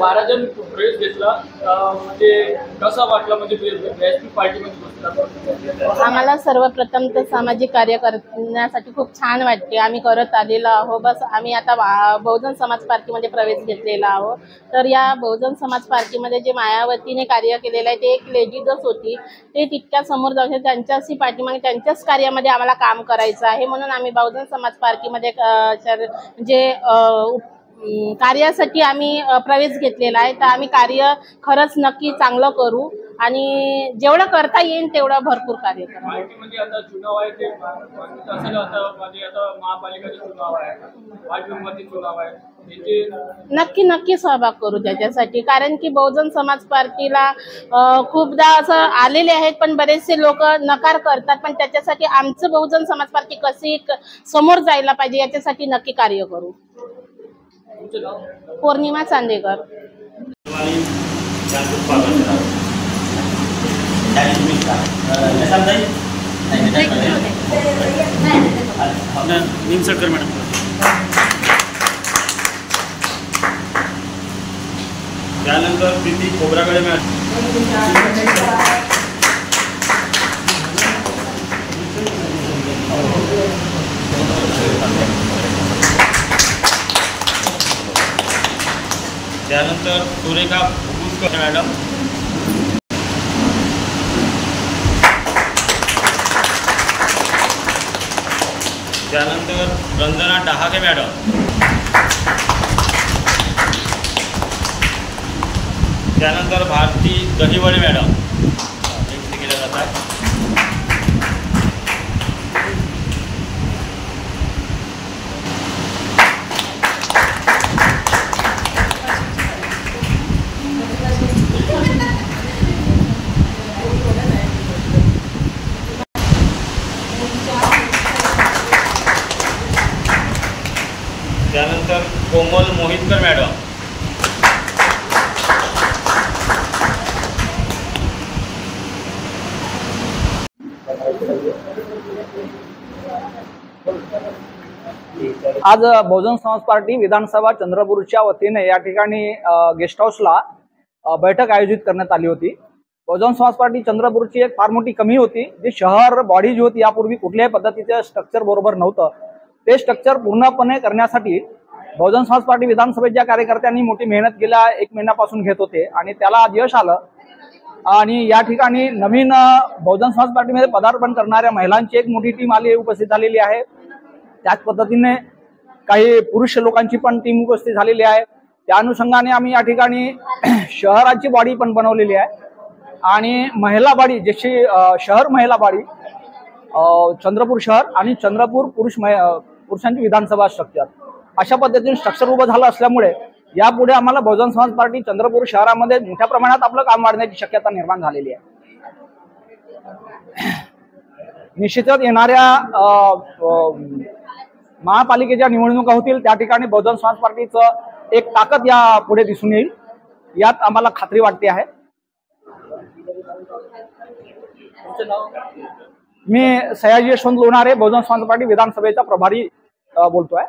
12 जण प्रवेश घेतला, म्हणजे कसा वाटला? म्हणजे व्यासपीठ पार्टीमध्ये आम्हाला सर्वप्रथम तर सामाजिक कार्य करण्यासाठी खूप छान वाटते. आम्ही करत आलेलो आहोत. बस आम्ही आता बहुजन समाज पार्टीमध्ये प्रवेश घेतलेला आहोत. तर या बहुजन समाज पार्टीमध्ये जे मायावतीने कार्य केलेलं आहे ते एक लेडीजच होती. ते तितक्या समोर जाऊ शकते, त्यांच्याशी पाठीमागे त्यांच्याच कार्यामध्ये आम्हाला काम करायचं आहे. म्हणून आम्ही बहुजन समाज पार्टीमध्ये कार्यासाठी आम्ही प्रवेश घेतलेला आहे. तर आम्ही कार्य खरंच नक्की चांगलं करू आणि जेवढं करता येईल तेवढं भरपूर कार्य करू. पार्टीमध्ये आता चुनाव आहे, ते असेल आता म्हणजे आता महापालिकेचे चुनाव आहे, वार्ड मेंबरचे चुनाव आहे, नक्की सहभाग करू त्याच्यासाठी. कारण की बहुजन समाज पार्टीला खूपदा असं आलेले आहेत, पण बरेचसे लोक नकार करतात. पण त्याच्यासाठी आमचं बहुजन समाज पार्टी कशी समोर जायला पाहिजे याच्यासाठी नक्की कार्य करू. पौर्णिमा चांदेकर. त्यानंतर प्रीती खोबरागडे मॅडम. त्यानंतर सुरेखा भुसकर मॅडम. त्यानंतर रंजना डहाके मॅडम. त्यानंतर भारती दहिवडे मॅडम नियुक्ती केल्या जातात. त्यानंतर कोमल मोहितकर मॅडम. आज बहुजन समाज पार्टी विधानसभा चंद्रपूरच्या वतीने या ठिकाणी गेस्ट हाऊसला बैठक आयोजित करण्यात आली होती. बहुजन समाज पार्टी चंद्रपूरची एक फार मोठी कमी होती, जी शहर बॉडी जी होती यापूर्वी कुठल्याही पद्धतीचं स्ट्रक्चर बरोबर नव्हतं. ते स्ट्रक्चर पूर्णपणे करण्यासाठी बहुजन समाज पार्टी विधानसभेच्या कार्यकर्त्यांनी मोठी मेहनत गेल्या 1 महिन्यापासून घेत होते आणि त्याला आज यश आलं. आणि या ठिकाणी नवीन बहुजन समाज पार्टीमध्ये पदार्पण करणाऱ्या महिलांची एक मोठी टीम उपस्थित झालेली आहे. त्याच पद्धतीने काही पुरुष लोकांची पण टीम उपस्थित झालेली आहे. त्या अनुषंगाने आम्ही या ठिकाणी शहराची बॉडी पण बनवलेली आहे आणि महिला बॉडी जशी शहर महिला बॉडी चंद्रपूर शहर आणि चंद्रपूर पुरुषांची विधानसभा स्ट्रक्चर अशा पद्धतीने स्ट्रक्चर उभं झालं असल्यामुळे यापुढे आम्हाला बहुजन समाज पार्टी चंद्रपूर शहरामध्ये मोठ्या प्रमाणात आपलं काम वाढण्याची शक्यता निर्माण झालेली आहे. निश्चितच येणाऱ्या महापालिकेच्या निवडणुका होतील त्या ठिकाणी बहुजन समाज पार्टीचं एक ताकद या पुढे दिसून येईल, यात आम्हाला खात्री वाटते आहे. मी सयाजी यशवंत लोणारे बहुजन समाज पार्टी विधानसभेचा प्रभारी बोलतोय.